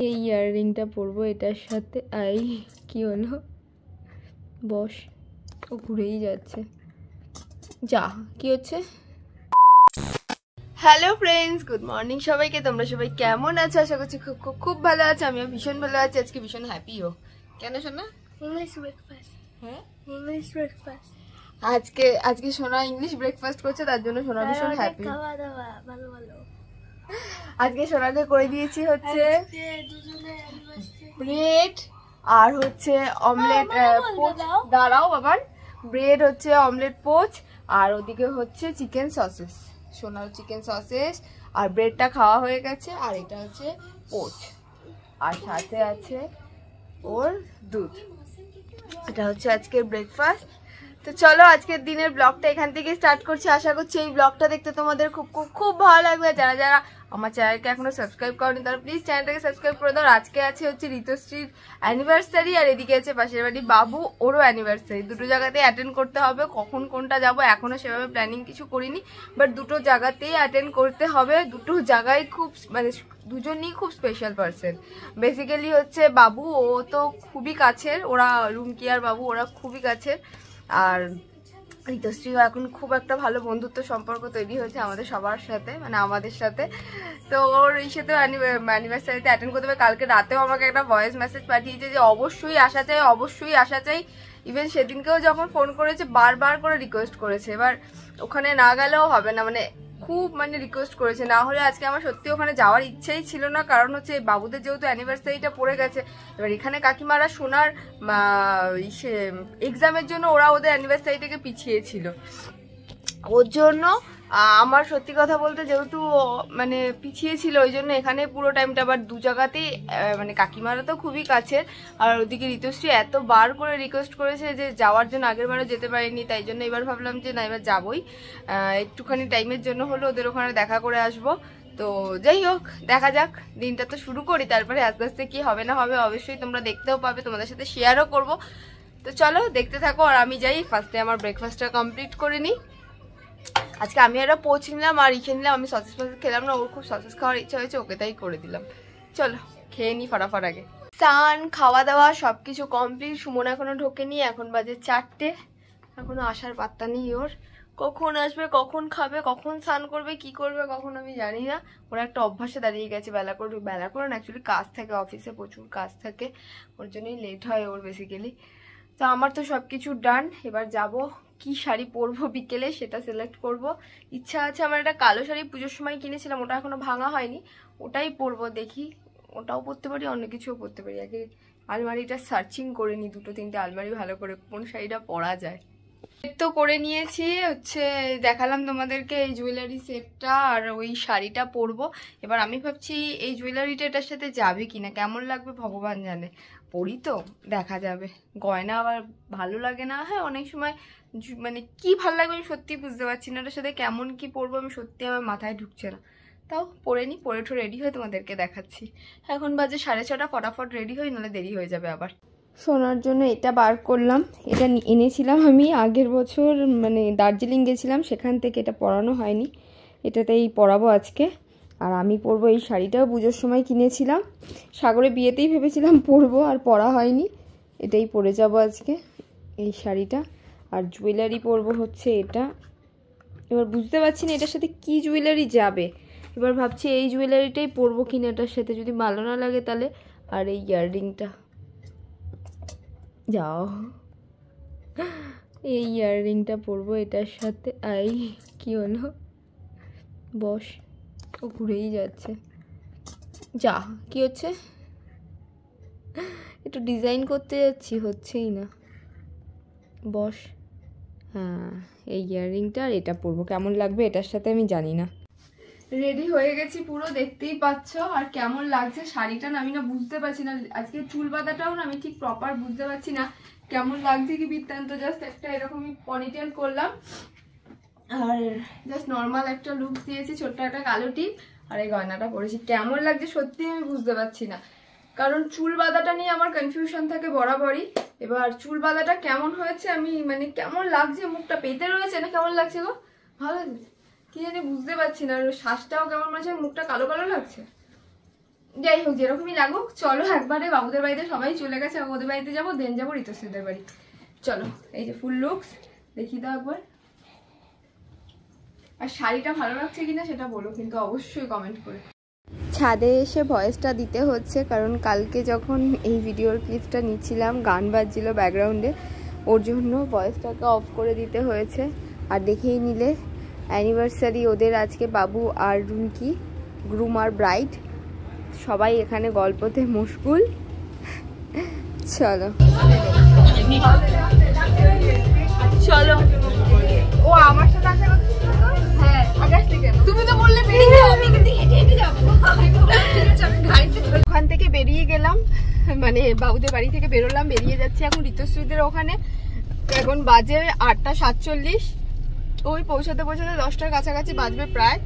এই ইয়াররিংটা পরবো এটার সাথে। আই কি হলো, বস, ও ঘুরেই যাচ্ছে, যা কি হচ্ছে। হ্যালো ফ্রেন্ডস, গুড মর্নিং সবাইকে। তোমরা সবাই কেমন আছো? আশা করছি খুব খুব খুব ভালো আছো। আমিও ভীষণ ভালো আছি, আজকে ভীষণ হ্যাপিও। কেন শোনা? English breakfast. হ্যাঁ, ইংলিশ ব্রেকফাস্ট। আজকে সোনা ইংলিশ ব্রেকফাস্ট করছে, তার জন্য সোনা ভীষণ হ্যাপি। খাওয়া দাওয়া ভালো ভালো। আজকে সোনাকে করে দিয়েছি হচ্ছে ব্রেড আর হচ্ছে অমলেট পোচ। দাঁড়াও বাবার, ব্রেড হচ্ছে অমলেট পোচ, আর ওদিকে হচ্ছে চিকেন সসেস। সোনার চিকেন সসেস আর ব্রেডটা খাওয়া হয়ে গেছে, আর এটা হচ্ছে পোচ, আর সাথে আছে ওর দুধ। এটা হচ্ছে আজকের ব্রেকফাস্ট। তো চলো আজকের দিনের ব্লগটা এখান থেকে স্টার্ট করছি। আশা করছি এই ব্লগটা দেখতে তোমাদের খুব খুব খুব ভালো লাগবে। যারা যারা আমার চ্যানেলকে এখনো সাবস্ক্রাইব করনি তারা প্লিজ চ্যানেলটাকে সাবস্ক্রাইব করে দাও। আজকে আছে হচ্ছে ঋতুশ্রীর অ্যানিভার্সারি, আর এদিকে আছে পাশের বাড়ি বাবু, ওরও অ্যানিভার্সারি। দুটো জায়গাতেই অ্যাটেন্ড করতে হবে। কখন কোনটা যাব এখনো সেভাবে প্ল্যানিং কিছু করিনি, বাট দুটো জায়গাতেই অ্যাটেন্ড করতে হবে। দুটো জায়গায় খুব মানে দুজনই খুব স্পেশাল পার্সন। বেসিক্যালি হচ্ছে বাবু, ও তো খুবই কাছের, ওরা রুমকি আর বাবু ওরা খুবই কাছের। আর ঋতুশ্রীও এখন খুব একটা ভালো বন্ধুত্ব সম্পর্ক তৈরি হয়েছে আমাদের সবার সাথে, মানে আমাদের সাথে। তো ওর এই সাথে অ্যানিভার্সারিতে অ্যাটেন্ড করতে হবে। কালকে রাতেও আমাকে একটা ভয়েস মেসেজ পাঠিয়েছে যে অবশ্যই আসা চাই, অবশ্যই আসা চাই। ইভেন সেদিনকেও যখন ফোন করেছে বারবার করে রিকোয়েস্ট করেছে। এবার ওখানে না গেলেও হবে না, মানে খুব মানে রিকোয়েস্ট করেছে। না হলে আজকে আমার সত্যি ওখানে যাওয়ার ইচ্ছেই ছিল না, কারণ হচ্ছে বাবুদের যেহেতু অ্যানিভার্সারিটা পড়ে গেছে। এবার এখানে কাকিমারা সোনার এক্সামের জন্য ওরা ওদের অ্যানিভার্সারিটাকে পিছিয়েছিল, ওর জন্য আমার সত্যি কথা বলতে যেহেতু মানে পিছিয়ে ছিল, ওই জন্য এখানে পুরো টাইমটা। আবার দু জায়গাতেই মানে কাকিমারা তো খুবই কাছের, আর ওদিকে ঋতুশ্রী এতবার করে রিকোয়েস্ট করেছে যে যাওয়ার জন্য, আগের বারও যেতে পারিনি, তাই জন্য এবার ভাবলাম যে না এবার যাবোই, একটুখানি টাইমের জন্য হলো ওদের ওখানে দেখা করে আসবো। তো যাই হোক, দেখা যাক, দিনটা তো শুরু করি, তারপরে আস্তে আস্তে কি হবে না হবে অবশ্যই তোমরা দেখতেও পাবে, তোমাদের সাথে শেয়ারও করবো। তো চলো দেখতে থাকো, আর আমি যাই ফার্স্টে আমার ব্রেকফাস্টটা কমপ্লিট করে নিই। আজকে আমি একটা পোচ নিলাম আর ইখে নিলাম। আমি সসেস ফসেস খেলাম না, ওর খুব সসেস খাওয়ার ইচ্ছা হয়েছে, ওকে তাই করে দিলাম। চলো খেয়ে নিই ফটাফট। আগে স্নান খাওয়া দাওয়া সবকিছু কমপ্লিট। সুমন এখনো ঢোকেনি, এখন বাজে 4টে, এখনো আসার পাত্তা নেই ওর। কখন আসবে, কখন খাবে, কখন স্নান করবে, কি করবে কখন আমি জানি না। ওরা একটা অভ্যাসে দাঁড়িয়ে গেছে, বেলা করে না, অ্যাকচুয়ালি কাজ থাকে অফিসে, প্রচুর কাজ থাকে, ওর জন্যই লেট হয় ওর বেসিক্যালি। তো আমার তো সব কিছু ডান। এবার যাব কি শাড়ি পরবো বিকেলে সেটা সিলেক্ট করব। ইচ্ছা আছে আমার একটা কালো শাড়ি পুজোর সময় কিনেছিলাম, ওটা এখনো ভাঙা হয়নি, ওটাই পরবো। দেখি ওটাও পরতে পারি, অন্য কিছুও পরতে পারি। আগে আলমারিটা সার্চিং করে নিই, দুটো তিনটে আলমারি ভালো করে, কোন শাড়িটা পরা যায়। তো করে নিয়েছি হচ্ছে, দেখালাম তোমাদেরকে এই জুয়েলারি সেটটা আর ওই শাড়িটা পরবো। এবার আমি ভাবছি এই জুয়েলারিটা এটার সাথে যাবে কিনা, কেমন লাগবে ভগবান জানে। পরি তো দেখা যাবে। গয়না আবার ভালো লাগে না, হ্যাঁ অনেক সময় মানে কি ভালো লাগবে আমি সত্যি বুঝতে পারছি না, এটার সাথে কেমন কি পরবো আমি সত্যি আমার মাথায় ঢুকছে না। তাও পরে নি, পরে একটু রেডি হয়ে তোমাদেরকে দেখাচ্ছি। এখন বাজে 6:30, ফটাফট রেডি হই, নাহলে দেরি হয়ে যাবে আবার। শোনার জন্য এটা বার করলাম, এটা এনেছিলাম আমি আগের বছর, মানে দার্জিলিং গেছিলাম সেখান থেকে, এটা পরানো হয়নি, এটাতেই পরাবো আজকে। আর আমি পরবো এই শাড়িটাও পুজোর সময় কিনেছিলাম, সাগরে বিয়েতেই ভেবেছিলাম পরবো, আর পরা হয়নি, এটাই পরে যাব আজকে এই শাড়িটা। আর জুয়েলারি পরবো হচ্ছে এটা। এবার বুঝতে পারছি না এটার সাথে কি জুয়েলারি যাবে, এবার ভাবছি এই জুয়েলারিটাই পরবো কিনা এটার সাথে, যদি ভালো না লাগে তাহলে। আর এই ইয়াররিংটা, যাও এই ইয়াররিংটা পরবো এটার সাথে। আই কি হলো, বস, ও ঘুরেই যাচ্ছে, যা কি হচ্ছে। একটু ডিজাইন করতে যাচ্ছি, হচ্ছেই না, বস। হ্যাঁ এই ইয়াররিংটা আর এটা পরবো, কেমন লাগবে এটার সাথে আমি জানি না। রেডি হয়ে গেছি পুরো, দেখতেই পাচ্ছ। আর কেমন লাগছে শাড়িটা না আমি না বুঝতে পারছি না, আজকে চুল বাঁধাটাও না আমি ঠিক প্রপার বুঝতে পারছি না কেমন লাগছে কি বৃত্তান্ত। জাস্ট একটা এরকমই পনিটেল করলাম, আর জাস্ট নর্মাল একটা লুক দিয়েছি, ছোট্ট একটা কালো টিপ, আর এই গয়নাটা পরেছি। কেমন লাগছে সত্যি আমি বুঝতে পারছি না, কারণ চুল বাঁধাটা নিয়ে আমার কনফিউশন থাকে বরাবরই। এবার চুল বাঁধাটা কেমন হয়েছে আমি মানে কেমন লাগছে, মুখটা পেতে রয়েছে না, কেমন লাগছে গো, ভালো লাগছে। কি জানি বুঝতে পারছি না, শ্বাসটাও কেমন মাঝে, মুখটা কালো কালো লাগছে। যাই হোক, যেরকমই লাগুক, চলো একবারে বাবুদের বাড়িতে সবাই চলে গেছে, ওদের বাড়িতে যাবো, দেন যাবো ঋতুশ্রীদের বাড়ি। চলো, এই যে ফুল লুকস দেখি দাও একবার। আর শাড়িটা ভালো লাগছে কিনা সেটা বলো কিন্তু অবশ্যই কমেন্ট করে। ছাদে এসে ভয়েসটা দিতে হচ্ছে কারণ কালকে যখন এই ভিডিওর ক্লিপটা নিচ্ছিলাম গান বাজছিল ব্যাকগ্রাউন্ডে, ওর জন্য ভয়েসটাকে অফ করে দিতে হয়েছে। আর দেখেই নিলে অ্যানিভার্সারি ওদের আজকে, বাবু আর রুমকি, গ্রুম আর ব্রাইড সবাই এখানে গল্পতে মশগুল। চলো চলো। ও আমার সাথে আসা কথা ছিল তো? হ্যাঁ, আকাশ থেকে। তুমি তো বললে বেরিয়ে যাও, আমি কিন্তু হেঁটে হেঁটে যাবো। গাড়িতে ওখান থেকে বেরিয়ে গেলাম, মানে বাবুদের বাড়ি থেকে বেরোলাম, বেরিয়ে যাচ্ছি এখন ঋতুশ্রীদের ওখানে। এখন বাজে 8:47, ওই পৌঁছাতে 10টার কাছাকাছি বাজবে, প্রায়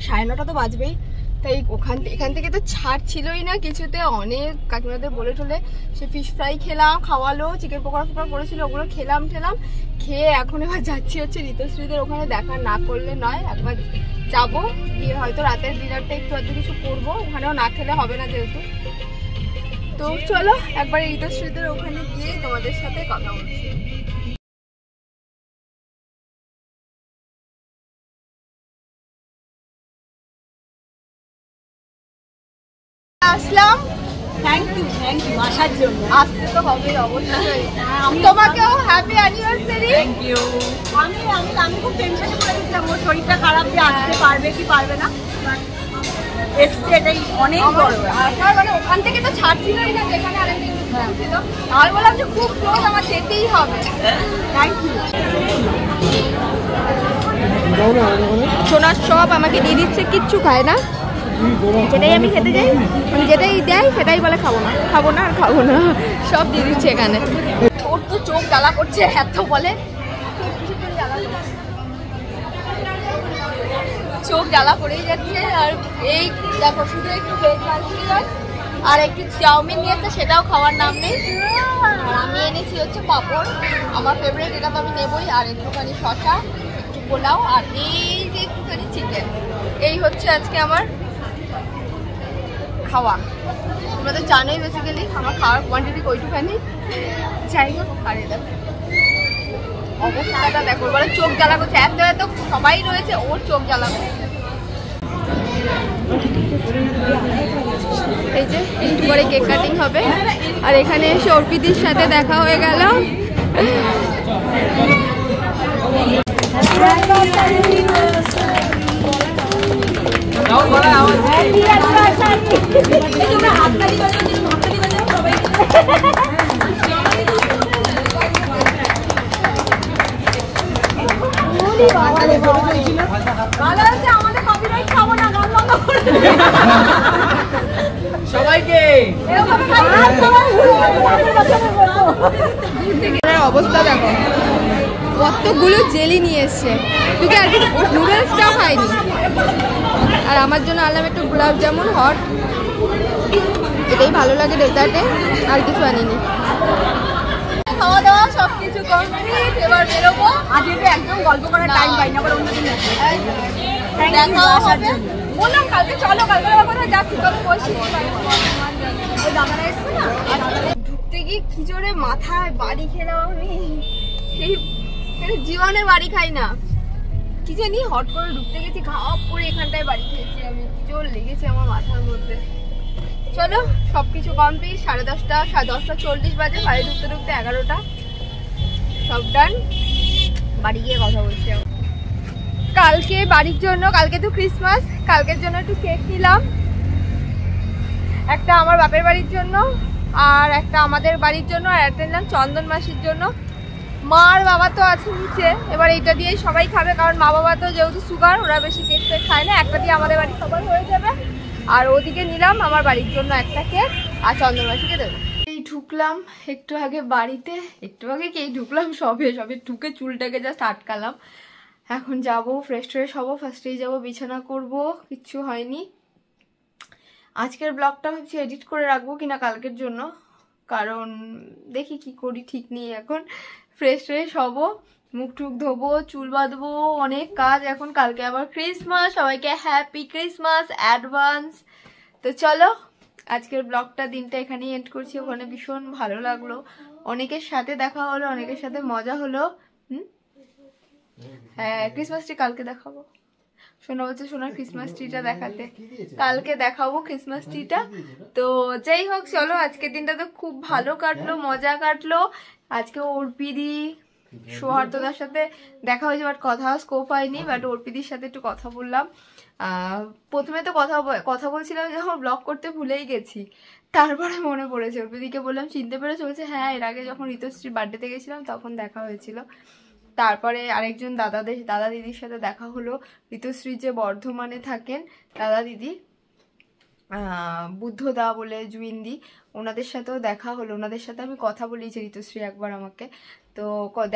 9:30 তো বাজবেই। তাই এখান থেকে তো ছাড় ছিলই না কিছুতে, অনেক কাকিমাদের বলে টলে সে ফিশ ফ্রাই খেলাম, খাওয়ালো, চিকেন পকোড়া ফোকড়া করেছিল, ওগুলো খেলাম খেয়ে এখন এবার যাচ্ছি হচ্ছে ঋতুশ্রীদের ওখানে। দেখা না করলে নয়, একবার যাবো, গিয়ে হয়তো রাতের ডিনারটা একটু আধটু কিছু করবো, ওখানেও না খেলে হবে না যেহেতু। তো চলো একবার ঋতুশ্রীদের ওখানে গিয়ে তোমাদের সাথে কথা বলছি। আসলাম, থ্যাংক ইউ আসার জন্য। আসতে তো হবে অবশ্যই। তোমাকেও হ্যাপি অ্যানিভার্সারি। Thank you. আমি খুব টেনশনে পড়ে গেছিলাম ওর শরীরটা খারাপ, যে আসতে পারবে কি পারবে না, এসছে, এটাই অনেক বড়। মানে ওখান থেকে তো ছাড়ছিলই না, যেখানে আরেকদিন ছিল, আর বললাম যে খুব ক্লোজ, আমার যেতেই হবে। Thank you. সোনার সব আমাকে দিয়ে দিচ্ছে, কিচ্ছু খায় না, যেটাই আমি খেতে যাই মানে যেটাই দেয় সেটাই বলে খাবো না খাবো না আর খাবো না, সব দিয়ে দিচ্ছে এখানে। ওর তো চোখ জ্বালা করছে, এত বলে চোখ জ্বালা করেই যাচ্ছে। আর এই দেখো শুধু একটু ভেজ মাঞ্চুরিয়ান আর একটু চাউমিন নিয়েছে, সেটাও খাওয়ার নাম নেই। আর আমি এনেছি হচ্ছে পাঁপড়, আমার ফেভারিট, এটা তো আমি নেবই, আর একটুখানি শসা, একটু পোলাও, আর এই যে একটুখানি চিকেন। এই হচ্ছে আজকে আমার খাওয়া। তোমরা তো জানোই বেসিক্যালি আমার খাওয়ার কোয়ান্টিটি কইটুখানি। যাই হোক, খাইয়ে দেখো অবস্থাটা দেখো, বলে চোখ জ্বালা করছে, এত এত সবাই রয়েছে, ওর চোখ জ্বালা করছে। এই যে একটু পরে কেক কাটিং হবে, আর এখানে এসে অর্পিতির সাথে দেখা হয়ে গেল। সবাইকে অবস্থা দেখো, কতগুলো জেলি নিয়ে এসছে, তুই আর কিছু নুডলসটাও খাইনি। আর আমার জন্য আনলাম একটু গোলাপ জামুন হট, এটাই ভালো লাগে ডেজার্টে, আর কিছু আনিনি। খাওয়া দাওয়া সবকিছু কমপ্লিট, এবার বেরোবো। আজকে একদম গল্প করার টাইম পাই না, আবার অন্যদিন দেখা হবে, বললাম কালকে চলো, কালকে কোথায় যাচ্ছি, চলো বসি। দাদারা এসছে না, ঢুকতে গিয়ে কি জোরে মাথায় বাড়ি খেলাম আমি, এই জীবনে বাড়ি খাই না, কি জানি হট করে ঢুকতে গেছি, ঘাপ করে এখানটায় বাড়ি খেয়েছি আমি, কি জোর লেগেছে আমার মাথার মধ্যে। চলো সবকিছু কমপ্লিট, 10:30 10:40 বাজে, বাড়ি ঢুকতে ঢুকতে 11টা, সব ডান, বাড়ি গিয়ে কথা বলছি। কালকে বাড়ির জন্য, কালকে তো ক্রিসমাস, কালকের জন্য একটু কেক নিলাম, একটা আমার বাপের বাড়ির জন্য আর একটা আমাদের বাড়ির জন্য, আর একটা নিলাম চন্দন মাসির জন্য। মা আর বাবা তো আছে নিচে, এবার এইটা দিয়েই সবাই খাবে, কারণ মা বাবা তো যেহেতু সুগার, ওরা বেশি কেক ফেক খায় না, একটা দিয়ে আমাদের বাড়ি সবার হয়ে যাবে। আর ওদিকে নিলাম আমার বাড়ির জন্য একটা কেক, আর চন্দন মাসিকে দেবো। এই ঢুকলাম একটু আগে বাড়িতে, একটু আগে কি ঢুকলাম, সবে ঢুকে চুলটাকে জাস্ট আটকালাম। এখন যাব ফ্রেশ ট্রেশ হবো, ফার্স্টেই যাব বিছানা করব, কিচ্ছু হয়নি। আজকের ব্লগটা ভাবছি এডিট করে রাখবো কিনা কালকের জন্য, কারণ দেখি কি করি ঠিক নেই। এখন ফ্রেশ ট্রেশ হবো, মুখ টুক ধোবো, চুল বাঁধবো, অনেক কাজ এখন। কালকে আবার ক্রিসমাস, সবাইকে হ্যাপি ক্রিসমাস অ্যাডভান্স। তো চলো আজকের ব্লগটা দিনটা এখানেই এন্ড করছি। ওখানে ভীষণ ভালো লাগলো, অনেকের সাথে দেখা হলো, অনেকের সাথে মজা হলো। হ্যাঁ ক্রিসমাস ট্রি কালকে দেখাবো। শোনা বলছে সোনার ক্রিসমাস ট্রিটা দেখাতে, কালকে দেখাবো ক্রিসমাস ট্রিটা। তো যাই হোক চলো, আজকের দিনটা তো খুব ভালো কাটলো, মজা কাটলো। আজকে অর্পিদি সৌহার্দ্যদার সাথে দেখা হয়েছে, বাট কথা স্কোপ হয়নি, বাট অর্পিদির সাথে একটু কথা বললাম। প্রথমে তো কথা বলছিলাম যখন ব্লগ করতে ভুলেই গেছি, তারপরে মনে পড়েছে। অর্পিদিকে বললাম চিনতে পেরে চলছে, হ্যাঁ এর আগে যখন ঋতুশ্রীর বার্থডেতে গেছিলাম তখন দেখা হয়েছিল। তারপরে আরেকজন দাদা দিদির সাথে দেখা হলো, ঋতুশ্রী যে বর্ধমানে থাকেন দাদা দিদি, বুদ্ধদা বলে জুইন্দি, ওনাদের সাথেও দেখা হলো। ওনাদের সাথে আমি কথা বলিয়েছি ঋতুশ্রী একবার আমাকে, তো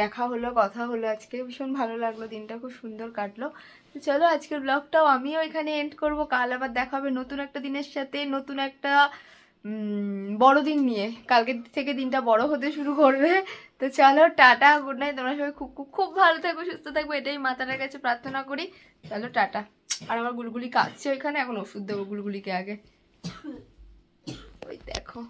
দেখা হলো, কথা হলো। আজকে ভীষণ ভালো লাগলো, দিনটা খুব সুন্দর কাটলো। তো চলো আজকের ব্লগটাও আমিও এখানে এন্ড করব। কাল আবার দেখা হবে নতুন একটা দিনের সাথে, নতুন একটা বড়দিন নিয়ে। কালকে থেকে দিনটা বড় হতে শুরু করবে। তো চলো টাটা, গুড নাইট। তোমরা সবাই খুব খুব খুব ভালো থাকবে, সুস্থ থাকবে, এটাই মাতার কাছে প্রার্থনা করি। চলো টাটা। আর আমার গুলগুলি কাঁদছে ওইখানে, এখন ওষুধ দেবো গুলগুলিকে আগে। ওই দেখো।